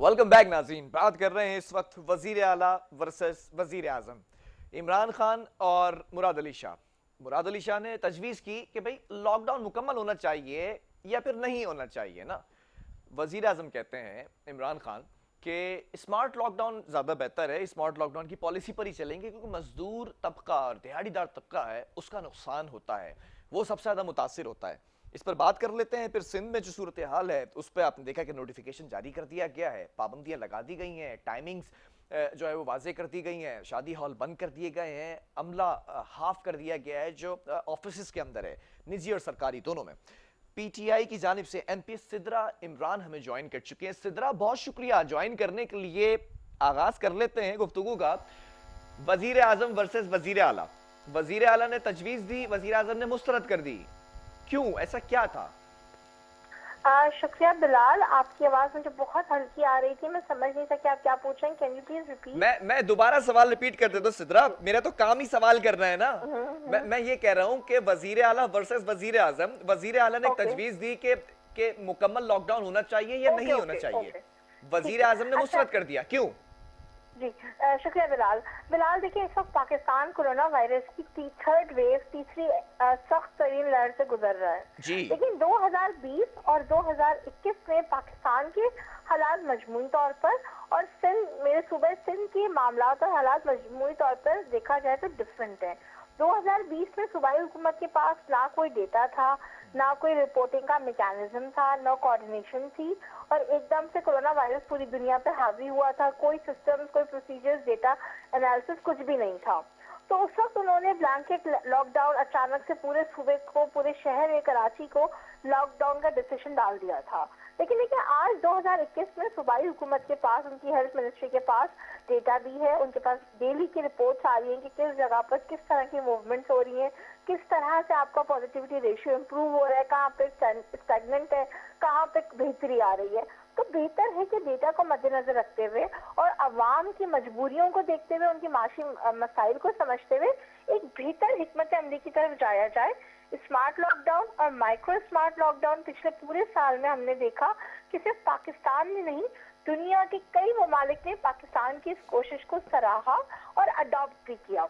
Welcome back नाज़रीन। बात कर रहे हैं इस वक्त वजीर आला वर्सेस वजीर आजम इमरान खान और मुराद अली शाह। मुराद अली शाह ने तजवीज़ की कि भाई लॉकडाउन मुकम्मल होना चाहिए या फिर नहीं होना चाहिए ना। वजीर आजम कहते हैं इमरान खान कि स्मार्ट लॉकडाउन ज़्यादा बेहतर है, स्मार्ट लॉकडाउन की पॉलिसी पर ही चलेंगे क्योंकि मजदूर तबका और दिहाड़ीदार तबका है उसका नुकसान होता है, वो सबसे ज़्यादा मुतासिर होता है। इस पर बात कर लेते हैं। फिर सिंध में जो सूरत हाल है उस पर आपने देखा कि नोटिफिकेशन जारी कर दिया गया है, पाबंदियां लगा दी गई हैं, टाइमिंग्स जो है वो वाजे कर दी गई हैं, शादी हॉल बंद कर दिए गए हैं, अमला हाफ कर दिया गया है जो ऑफिस के अंदर है, निजी और सरकारी दोनों में। पीटीआई की जानिब से एमपी सिद्रा इमरान हमें ज्वाइन कर चुके हैं। सिद्रा, बहुत शुक्रिया ज्वाइन करने के लिए। आगाज कर लेते हैं गुफ्तगू का। वजीर आजम वर्सेस वजीर आला। वजीर आला ने तजवीज दी, वजीर आजम ने मुस्तरद कर दी। क्यों, ऐसा क्या था? शुक्रिया बिलाल, आपकी आवाज मुझे बहुत हल्की आ रही थी, मैं समझ नहीं सकी आप क्या पूछ रहे हैं। Can you please repeat? मैं दोबारा सवाल रिपीट कर देता हूं सिद्रा, मेरा तो काम ही सवाल करना है ना। मैं ये कह रहा हूं कि वजीर आला वर्सेस वजीर आजम। वजीर आला ने तजवीज दी कि मुकम्मल लॉकडाउन होना चाहिए या नहीं होना चाहिए। वजीर आजम ने मुस्तरद कर दिया। क्यों? जी शुक्रिया बिलाल। बिलाल देखिए, इस वक्त पाकिस्तान कोरोना वायरस की थर्ड वेव, तीसरी सख्त तरीन लहर से गुजर रहा है जी। लेकिन 2020 और 2021 में पाकिस्तान के हालात मजमूई तौर पर और मेरे सूबे सिंध के मामला और हालात मजमूई तौर पर देखा जाए तो डिफरेंट है। 2020 में सूबाई हुकूमत के पास ना कोई डेटा था, ना कोई रिपोर्टिंग का मैकेनिज्म था, ना कोऑर्डिनेशन थी और एकदम से कोरोना वायरस पूरी दुनिया पे हावी हुआ था। कोई सिस्टम, कोई प्रोसीजर्स, डेटा एनालिसिस कुछ भी नहीं था। तो उस वक्त उन्होंने ब्लैंकेट लॉकडाउन, अचानक से पूरे सूबे को, पूरे शहर कराची को लॉकडाउन का डिसीजन डाल दिया था। लेकिन देखिए, आज 2021 में सूबाई हुकूमत के पास, उनकी हेल्थ मिनिस्ट्री के पास डेटा भी है, उनके पास डेली की रिपोर्ट्स आ रही हैं कि किस जगह पर किस तरह की मूवमेंट्स हो रही हैं, किस तरह से आपका पॉजिटिविटी रेशियो इंप्रूव हो रहा है, कहाँ पे स्टैग्नेंट है, कहाँ पे बेहतरी आ रही है। तो बेहतर है कि डेटा को मद्देनजर रखते हुए और अवाम की मजबूरियों को देखते हुए, उनकी माशी मसाइल को समझते हुए एक बेहतर हिकमत अमली की तरफ जाया जाए। स्मार्ट लॉकडाउन और माइक्रो स्मार्ट लॉकडाउन पिछले पूरे साल में हमने देखा कि सिर्फ पाकिस्तान में नहीं, दुनिया के कई ममालिक ने पाकिस्तान की इस कोशिश को सराहा और अडॉप्ट भी किया।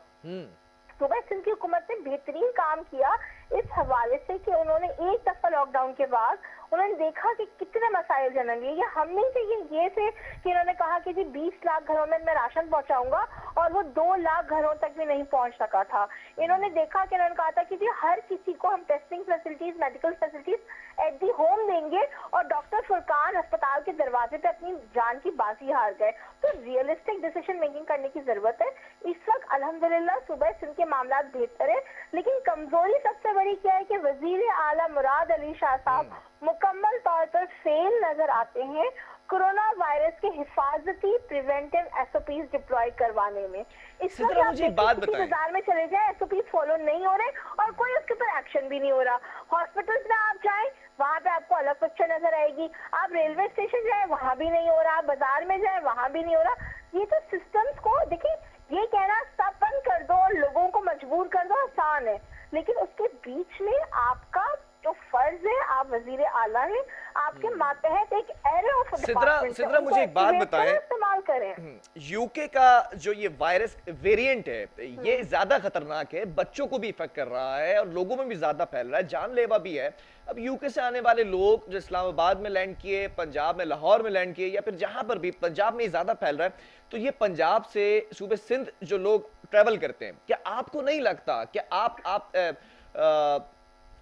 सूबा सिंध की हुकूमत ने बेहतरीन काम किया इस हवाले से कि उन्होंने एक दफा लॉकडाउन के बाद उन्होंने देखा कि कितने मसाइल जन्म लिए। ये हम नहीं थे ये से कि इन्होंने कहा कि जी 20 लाख घरों में मैं राशन पहुंचाऊंगा और वो 2 लाख घरों तक भी नहीं पहुंच सका था। इन्होंने देखा कि इन्होंने कहा था कि जी हर किसी को हम testing facilities, medical facilities at the home देंगे और डॉक्टर फुरकान अस्पताल के दरवाजे पे अपनी जान की बाजी हार गए। तो रियलिस्टिक डिसीजन मेकिंग करने की जरूरत है। इस वक्त अल्हम्दुलिल्लाह सूबा सिंध के मामला बेहतर है, लेकिन कमजोरी सबसे बड़ी क्या है कि वजीर आला मुराद अली शाह साहब मुकम्मल तौर पर फेल नजर आते हैं कोरोना वायरस के हिफाजती प्रिवेंटिव एसओपीज डिप्लॉय करवाने में। इस वक्त मुझे बात बताएं, बाजार में चले जाए, एसओपीज फॉलो नहीं हो रहे और कोई उसके ऊपर एक्शन भी नहीं हो रहा। हॉस्पिटल्स में आप जाएं, वहां पे आपको अलग पिक्चर नजर आएगी। आप रेलवे स्टेशन जाए, वहां भी नहीं हो रहा। बाजार में जाए, वहां भी नहीं हो रहा। ये तो सिस्टम्स को देखिए, ये कहना सब बंद कर दो और लोगों को मजबूर कर दो आसान है, लेकिन उसके बीच में आपका जो फर्ज है, आप वजीर आला हैं, आपके मातहत एक एरिया ऑफ सिद्रा मुझे एक बात बताएं, इस्तेमाल करें। यूके का जो ये वायरस वेरिएंट है ये ज्यादा खतरनाक है, बच्चों को भी इफेक्ट कर रहा है और लोगों में भी ज्यादा फैल रहा है, जानलेवा भी है। अब यूके से आने वाले लोग जो इस्लामाबाद में लैंड किए, पंजाब में, लाहौर में लैंड किए या फिर जहां पर भी, पंजाब में ज्यादा फैल रहा है, तो ये पंजाब से सूबे सिंध जो लोग ट्रेवल करते हैं, क्या आपको नहीं लगता कि आप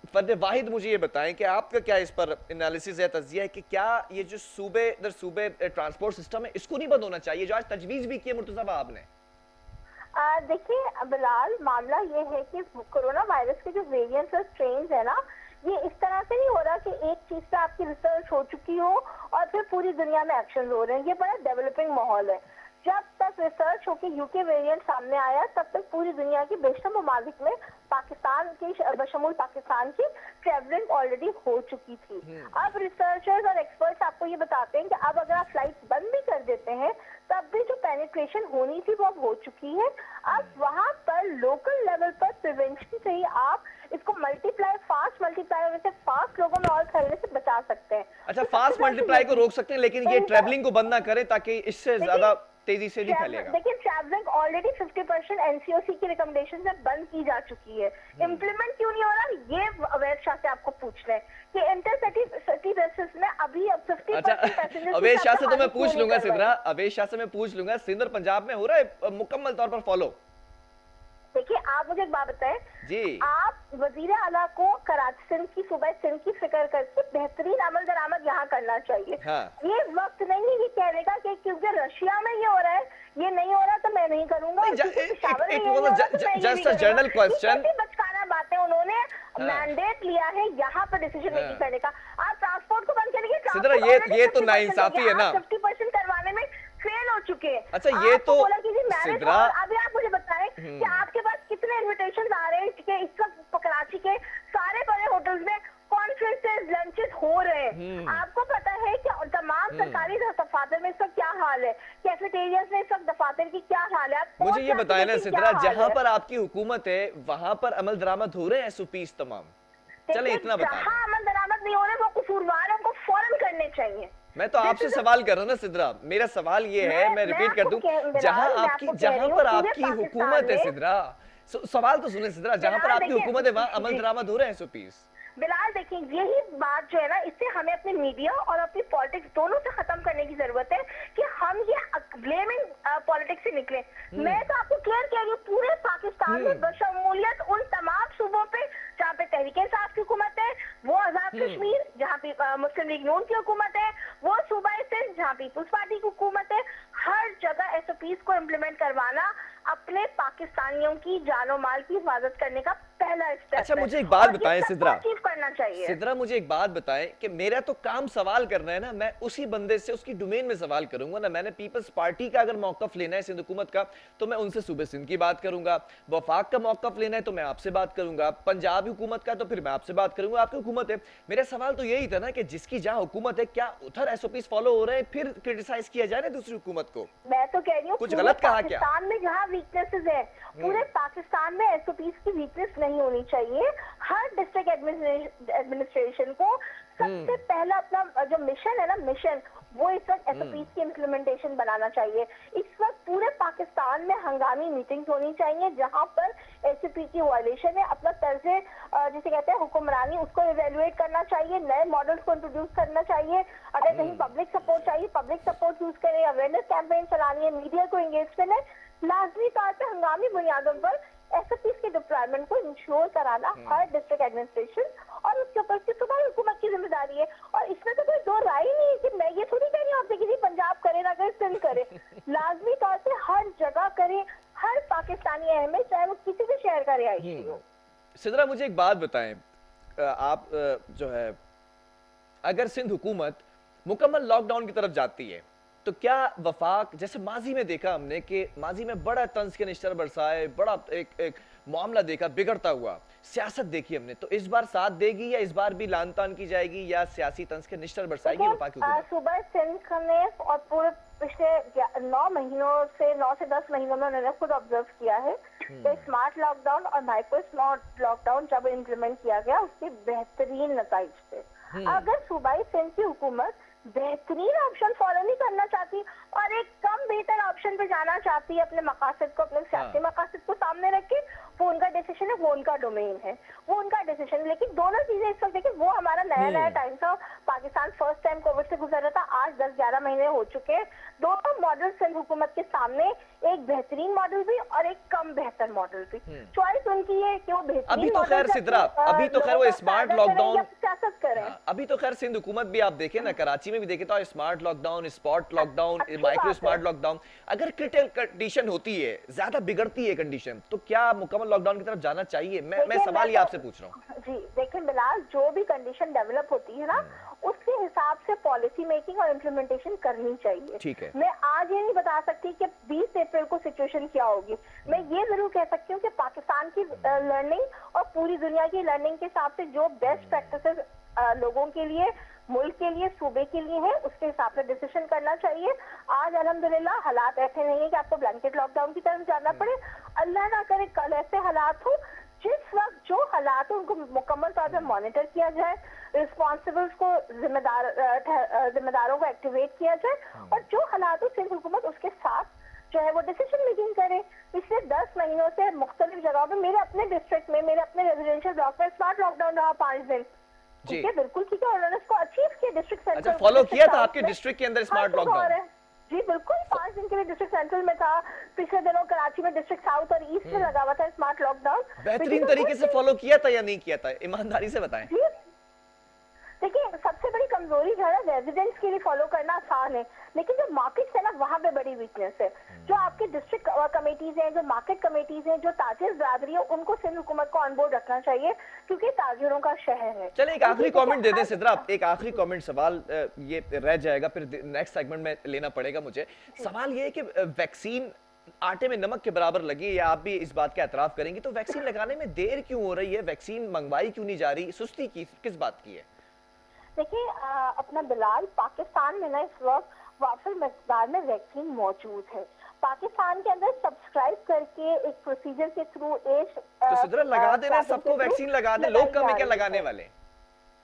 फर्द वाहिद मुझे ये बताएं कि आपका क्या इस पर एनालिसिस है, तज्जिया है कि क्या ये जो सूबे दर सूबे ट्रांसपोर्ट सिस्टम है इसको नहीं बंद होना चाहिए, जो आज तजवीज भी की है मुर्तज़ा आपने? देखिए बिलाल, मामला ये है कि कोरोना वायरस के जो वेरिएंट्स और स्ट्रेन्स है ना, ये इस तरह से नहीं हो रहा कि एक चीज पे आपकी रिसर्च हो चुकी हो और फिर पूरी दुनिया में एक्शन हो रहे हैं। ये बड़ा डेवलपिंग माहौल है। जब तक रिसर्च होकर यूके वेरिएंट सामने आया, तब तक पूरी दुनिया के बेशतर ममालिक में पाकिस्तान की, बशमूल पाकिस्तान की ट्रेवलिंग ऑलरेडी हो चुकी थी। अब रिसर्चर्स और एक्सपर्ट्स आपको ये बताते हैं कि अब अगर आप फ्लाइट बंद भी कर देते हैं, तब भी जो पेनिट्रेशन होनी थी वो अब हो चुकी है। अब वहां पर लोकल लेवल लेवल पर प्रिवेंशन से ही आप इसको फास्ट मल्टीप्लाई से फास्ट लोगों में और फैलने से बचा सकते हैं। अच्छा, तो फास्ट सबसे पहले मल्टीप्लाई को यही- रोक सकते हैं, लेकिन ये ट्रेवलिंग को बंद ना करें ताकि इससे ज्यादा तेजी से नहीं फैलेगा। देखिए ट्रैवलिंग ऑलरेडी 50% एनसीओसी की रिकमेंडेशन से बंद की जा चुकी है। इम्प्लीमेंट क्यों नहीं हो रहा, ये अवैध शाह से आपको पूछना है कि इंटरसिटी बसेस में अभी अब 50% अच्छा, अवैध शाह से तो मैं पूछ लूंगा सिद्रा, अवैध शाह से मैं पूछ लूंगा, सिंध और पंजाब में हो रहा है मुकम्मल तौर पर फॉलो? देखिए आप मुझे एक बात बताएं जी, आप वजीर आला को कराची सिंध की सूबे सिंध की फिक्र करके बेहतरीन अमल दरामद यहाँ करना चाहिए। हाँ। ये वक्त नहीं है ये कहने का कि क्योंकि रशिया में ये हो रहा है, ये नहीं हो रहा तो मैं नहीं करूंगा। जस्ट अ जनरल क्वेश्चन, बचकाना बातें उन्होंने मैंडेट लिया है यहाँ पर डिसीजन मेकिंग करने का। आप ट्रांसपोर्ट को बंद करेंगे, सिद्रा ये तो नाइंसाफी है ना, 50% करवाने में फेल हो चुके हैं। अच्छा ये तो बोला कि मैरिज, सिद्रा, अभी आप मुझे बताएं कि आपके पास कितने इनविटेशन आ रहे हैं कि इस वक्त कराची के सारे बड़े होटल्स में कॉन्फ्रेंसेस लंचेस हो रहे हैं। आपको पता है कि तमाम सरकारी दफातर में इसका क्या हाल है, कैफेटेरियाज में इस वक्त दफातर की क्या हाल है। मुझे ये बताया ना सिद्रा, जहां पर आपकी हुकूमत है वहां पर अमल दरामद हो रहे हैं एसओपीज तमाम, चले इतना बता। जहां अमल दरामद नहीं हो रहे वो कसूरवार है, उनको फौरन करने चाहिए। मैं तो आपसे सवाल कर रहा हूँ ना सिद्रा, मेरा सवाल ये है, मैं रिपीट कर दूं, जहां पर आपकी हुकूमत है सिद्रा, सवाल तो सुने सिद्रा, जहां पर आपकी हुकूमत है वहां अमल दरामद हो रहे हैं एसओपीज। बिलाल देखिए यही बात जो है ना, इससे हमें अपने मीडिया और अपनी पॉलिटिक्स दोनों से खत्म करने की जरूरत है कि हम ये ब्लेमिंग पॉलिटिक्स से निकले। मैं तो आपको क्लियर कह रही हूँ, पूरे पाकिस्तान में बशमूलियत उन तमाम सूबों पे जहाँ पे तहरीक-ए-इंसाफ की हुकूमत है, वो आजाद कश्मीर जहाँ पे मुस्लिम लीग नून की हुकूमत है, वो सूबा सिंध जहाँ पीपुल्स पार्टी की हुकूमत है, हर जगह एसओपीज को इम्प्लीमेंट करवाना अपने पाकिस्तानियों की जानो माल की हिफाजत करने का पहला स्टेप है। अच्छा मुझे एक बात बताएं सिद्रा, करना चाहिए सिद्रा मुझे एक बात बताएं कि मेरा तो काम सवाल करना है ना, मैं उसी बंदे से उसकी डोमेन में सवाल करूंगा ना। मैंने पीपल्स पार्टी का अगर मौकफ लेना है सिंध हुकूमत का तो मैं उनसे सूबे सिंध की बात करूंगा, वफाक का मौकफ लेना है तो मैं आपसे बात करूंगा, पंजाब हुकूमत का तो फिर मैं आपसे बात करूंगा, आपकी हुकूमत है। मेरा सवाल तो यही था ना कि जिसकी जहां हुकूमत है क्या उधर एसओपीज फॉलो हो रहे हैं, फिर क्रिटिसाइज किया जाए ना दूसरी हुकूमत को। मैं तो कह रही हूँ कुछ गलत कहा क्या? पाकिस्तान में जहाँ वीकनेसेस है, पूरे पाकिस्तान में एसओपीज की वीकनेस नहीं होनी चाहिए। हर डिस्ट्रिक्ट एडमिनिस्ट्रेशन को सबसे पहला अपना जो मिशन है ना, मिशन वो इस वक्त एसओपीज की इम्प्लीमेंटेशन बनाना चाहिए। इस वक्त पूरे पाकिस्तान में हंगामी मीटिंग्स होनी चाहिए जहां पर एसओपी की वायलेशन है, अपना तर्जे जिसे कहते हैं हुक्मरानी उसको इवेल्युएट करना चाहिए, नए मॉडल्स को इंट्रोड्यूस करना चाहिए। अगर कहीं पब्लिक सपोर्ट चाहिए, पब्लिक सपोर्ट यूज करें, अवेयरनेस कैंपेन चलानी है, मीडिया को एंगेज करना है, लाजमी तौर पर हंगामी बुनियादों पर एसओपीज के डिप्लॉयमेंट को इंश्योर कराना हर डिस्ट्रिक्ट एडमिनिस्ट्रेशन और उसके ऊपर की सूबा हुकूमत की जिम्मेदारी है। और इसमें तो कोई दो राय ही नहीं है कि मैं ये थोड़ी कह रही हूँ आपसे कि पंजाब करे ना करे, सिंध करे, लाजमी तौर पे हर जगह करे, हर पाकिस्तानी अहम है, चाहे वो किसी भी शहर का रिहायशी हो। सिद्रा मुझे एक बात बताएं, आप जो है अगर सिंध हुकूमत मुकम्मल लॉकडाउन की तरफ जाती है तो क्या वफाक, जैसे माजी में देखा हमने कि माजी में बड़ा तंज के निश्चर बरसाए, बड़ा एक मामला देखा बिगड़ता हुआ, सियासत देखी हमने, तो इस बार साथ देगी या इस बार भी लान तान की जाएगी या सियासी तंज के निश्चर बरसाएगी वफाक की हुकूमत? सुबह सिंध ने और पूरे पिछले 9 महीनों से 9 से 10 महीनों में उन्होंने खुद ऑब्जर्व किया है कि स्मार्ट लॉकडाउन और माइक्रो स्मार्ट लॉकडाउन जब इम्प्लीमेंट किया गया उसके बेहतरीन नतीजे थे। अगर सूबाई सिंध की हुकूमत बेहतरीन ऑप्शन फॉलो नहीं करना चाहती और एक कम बेहतर ऑप्शन पे जाना चाहती है, अपने मकासद को, अपने सियासी मकासद को सामने रख के, वो उनका डिसीजन है, वो उनका डोमेन है, वो उनका डिसीजन। लेकिन दोनों चीजें इस वक्त देखिए, वो हमारा नया टाइम था, पाकिस्तान फर्स्ट टाइम कोविड से गुजर रहा था, आज 10-11 महीने हो चुके हैं। दोनों मॉडल सिंध हुकूमत के सामने, एक बेहतरीन मॉडल भी और एक कम बेहतर मॉडल भी, चॉइस उनकी है कि वो बेहतरीन। अभी तो खैर सिद्रा, अभी तो खैर वो स्मार्ट लॉकडाउन, सियासत करें। अभी तो खैर सिंध हुकूमत भी आप देखें ना, कराची में भी देखे तो smart lockdown, spot lockdown, micro smart lockdown, अगर क्रिटिकल कंडीशन होती है, ज्यादा बिगड़ती है कंडीशन, तो क्या मुकम्मल लॉकडाउन की तरफ जाना चाहिए? मैं सवाल ये आपसे पूछ रहा हूँ। जी देखिए बिलाल, जो भी कंडीशन डेवलप होती है ना, उसके हिसाब से पॉलिसी मेकिंग और इम्प्लीमेंटेशन करनी चाहिए। ठीक है। मैं आज ये नहीं बता सकती कि 20 अप्रैल को सिचुएशन क्या होगी। मैं ये जरूर कह सकती हूँ कि पाकिस्तान की लर्निंग और पूरी दुनिया की लर्निंग के हिसाब से जो बेस्ट प्रैक्टिसेस लोगों के लिए, मुल्क के लिए, सूबे के लिए है, उसके हिसाब से डिसीजन करना चाहिए। आज अल्हम्दुलिल्लाह हालात ऐसे नहीं है कि आपको ब्लैंकेट लॉकडाउन की तरफ जाना पड़े। अल्लाह ना करे कल ऐसे हालात हो हालात है उनको मुकम्मल तौर पर मॉनिटर किया जाए, रिस्पॉन्सिबल्स को जिम्मेदारों को एक्टिवेट किया जाए, और जो हालात हो सिंध हुकूमत उसके साथ जो है वो डिसीजन मेकिंग करे। पिछले 10 महीनों से मुख्तलिफ जगहों पे, मेरे अपने डिस्ट्रिक्ट में, मेरे अपने रेजिडेंशियल ब्लॉक में स्मार्ट लॉकडाउन रहा 5 दिन। ठीक है, बिल्कुल ठीक है, उन्होंने इसको अचीव किया डिस्ट्रिक्ट सेंटर। अच्छा, फॉलो किया था आपके डिस्ट्रिक्ट के अंदर स्मार्ट लॉकडाउन? जी बिल्कुल, 5 दिन के लिए डिस्ट्रिक्ट सेंट्रल में था। पिछले दिनों कराची में डिस्ट्रिक्ट साउथ और ईस्ट में लगा हुआ था स्मार्ट लॉकडाउन। बेहतरीन तरीके से फॉलो किया था या नहीं किया था, ईमानदारी से बताएं। देखिए, सबसे बड़ी कमजोरी जो है रेजिडेंट्स के लिए फॉलो करना आसान है, लेकिन जो मार्केट्स है ना वहाँ पे बड़ी वीकनेस है। जो आपके डिस्ट्रिक्ट कमेटीज हैं, जो मार्केट कमेटीज हैं, जो ताजिर बरादरी है, उनको सिंध हुकूमत को ऑन बोर्ड रखना चाहिए, क्योंकि ताजिरों का शहर है। चलिए एक आखिरी कमेंट दे दें सिद्रा, एक आखिरी कमेंट, सवाल ये रह जाएगा, फिर नेक्स्ट सेगमेंट में लेना पड़ेगा मुझे। सवाल ये है कि वैक्सीन आटे में नमक के बराबर लगी, या आप भी इस बात का एतराफ करेंगे, तो वैक्सीन लगाने में देर क्यों हो रही है? वैक्सीन मंगवाई क्यों नहीं जा रही? सुस्ती किस बात की है? देखिए, अपना बिलाल, पाकिस्तान में ना इस वक्त वाफिर मकदार में वैक्सीन मौजूद है। पाकिस्तान के अंदर सब्सक्राइब करके एक प्रोसीजर के थ्रू तो सिद्रा लगा देना, सबको वैक्सीन लगा दे, लोग कम है क्या लगाने वाले?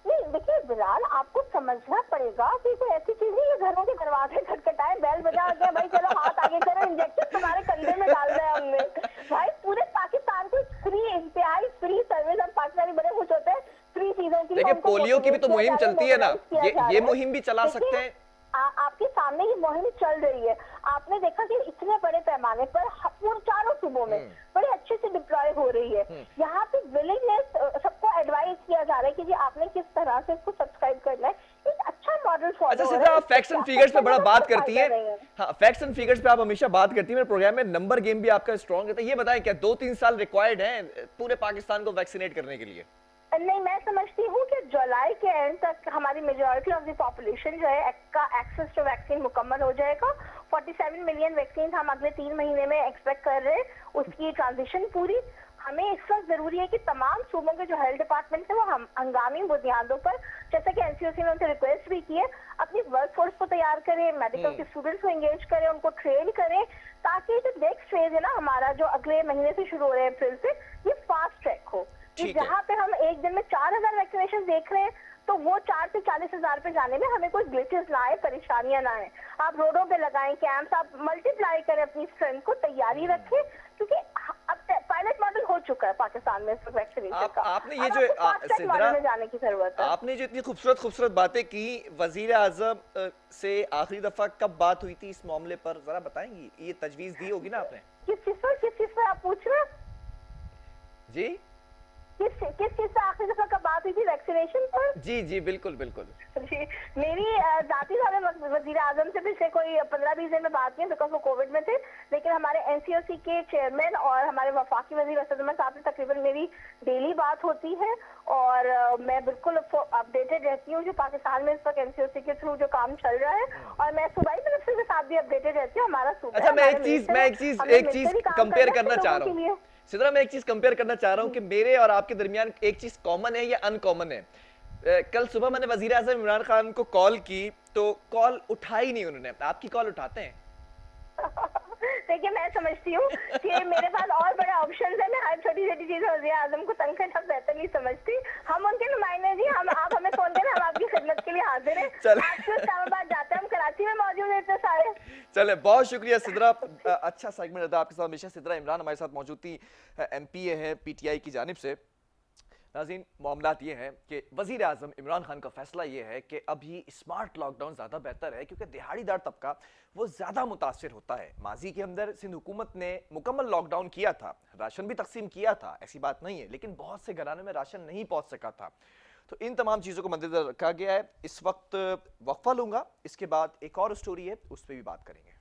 नहीं, देखिए बिलाल, आपको समझना पड़ेगा कि कोई ऐसी चीज नहीं है घरों के दरवाजे खटखटाए, बैल बजा गया, भाई चलो हाथ आगे करो, इंजेक्शन तुम्हारे कंधे में डाल दिया हमने। भाई पूरे पाकिस्तान को फ्री, इंतहाई फ्री सर्विस, हम पाकिस्तानी बड़े खुश होते हैं फ्री चीजों की। देखिए, पोलियो की भी तो मुहिम चलती है ना, ये मुहिम भी चला सकते हैं। आपके सामने ये मुहिम चल रही है। आपने देखा कि इतने बड़े पैमाने पर चारों सूबों में बड़े अच्छे से डिप्लॉय हो रही है। यहाँ पे विलिंगनेस, सबको एडवाइस किया जा रहा है कि जी आपने किस तरह से इसको सब्सक्राइब करना है। एक अच्छा मॉडल फॉलो। अच्छा सिद्रा, आप फैक्ट्स एंड फिगर्स पे बड़ा बात करती है। हाँ, फैक्ट्स एंड फिगर्स पे आप हमेशा बात करती है। मेरे प्रोग्राम में नंबर गेम भी आपका स्ट्रॉन्ग रहता है। ये बताएं, क्या 2-3 साल रिक्वायर्ड है पूरे पाकिस्तान को वैक्सीनेट करने के लिए? नहीं, मैं समझती हूँ कि जुलाई के एंड तक हमारी मेजॉरिटी ऑफ द पॉपुलेशन जो है का एक्सेस टू वैक्सीन मुकम्मल हो जाएगा। 47 मिलियन वैक्सीन हम अगले 3 महीने में एक्सपेक्ट कर रहे हैं, उसकी ट्रांजिशन पूरी। हमें इस वक्त जरूरी है कि तमाम सूबों के जो हेल्थ डिपार्टमेंट है वो हंगामी बुनियादों पर, जैसे कि एनसीओसी ने उनसे रिक्वेस्ट भी की है, अपनी वर्क फोर्स को तैयार करें, मेडिकल के स्टूडेंट्स को एंगेज करें, उनको ट्रेन करें, ताकि जो नेक्स्ट फेज है ना हमारा, जो अगले महीने से शुरू हो रहे हैं अप्रैल से, ये फास्ट ट्रैक हो। जहाँ पे हम एक दिन में 4000 वैक्सीनेशन देख रहे हैं, तो वो 4 से 40,000 पे जाने में हमें कोई ग्लिचेस ना आए, परेशानियां ना आए। आप रोडों पे लगाएं कैंप्स, आप मल्टीप्लाई करें अपनी स्ट्रेंथ को, तैयारी रखें, क्योंकि अब पायलट मॉडल हो चुका है पाकिस्तान में वैक्सीनेशन का। आपने ये जो सिद्रा, जाने की जरूरत है। आपने जो इतनी खूबसूरत बातें की, वजीर आजम से आखिरी दफा कब बात हुई थी इस मामले पर, जरा बताएंगी? ये तजवीज दी होगी ना आपने? किस चीज पर आप पूछ रहे हैं जी? किस चीज से आखिरी दफा कब बात हुई थी? वैक्सीनेशन पर? जी बिल्कुल। जी, मेरी जाती तौर वजीर आजम से पिछले कोई 15-20 दिन में बात नहीं, बिकॉज वो कोविड में थे, लेकिन हमारे एनसीओसी के चेयरमैन और हमारे वफाकी वजीर असद उमर साहब से तकरीबन मेरी डेली बात होती है, और मैं बिल्कुल अपडेटेड रहती हूँ जो पाकिस्तान में इस वक्त एनसीओसी के थ्रू जो काम चल रहा है, और मैं सूबाई मिनिस्टर के साथ भी अपडेटेड रहती हूँ। हमारा सूबा, अच्छा, मैं एक चीज कंपेयर करना चाह रहा हूँ सिद्रा, मैं एक चीज कंपेयर करना चाह रहा हूँ कि मेरे और आपके दरमियान एक चीज कॉमन है या अनकॉमन है। कल सुबह मैंने वजीर आज़म इमरान खान को कॉल की, तो कॉल उठाई नहीं उन्होंने। आपकी कॉल उठाते हैं? देखिए, मैं समझती हूँ कि मेरे पास और बड़े ऑप्शन है, मैं हर छोटी चीज वज़ीर आज़म को तंग करना बेहतर नहीं समझती। हम उनके नुमाइंदे जी, आप हमें फोन करें, हम आपकी खिदमत के लिए हाजिर हैं। इस्लामाबाद जाते हैं, हम कराची में मौजूद हैं इतने सारे। चले, बहुत शुक्रिया सिद्रा, अच्छा सेगमेंट रहता आपके साथ हमेशा। सिद्रा इमरान हमारे साथ मौजूद थी, MPA है PTI की जानिब से। नाज़रीन, मामलात ये हैं कि वज़ीर आज़म इमरान खान का फैसला ये है कि अभी स्मार्ट लॉकडाउन ज़्यादा बेहतर है, क्योंकि दिहाड़ीदार तबका वो ज़्यादा मुतासिर होता है। माजी के अंदर सिंध हुकूमत ने मुकम्मल लॉकडाउन किया था, राशन भी तकसीम किया था, ऐसी बात नहीं है, लेकिन बहुत से घरानों में राशन नहीं पहुँच सका था। तो इन तमाम चीज़ों को मद्देनजर रखा गया है। इस वक्त वक्फा लूँगा, इसके बाद एक और स्टोरी है, उस पर भी बात करेंगे।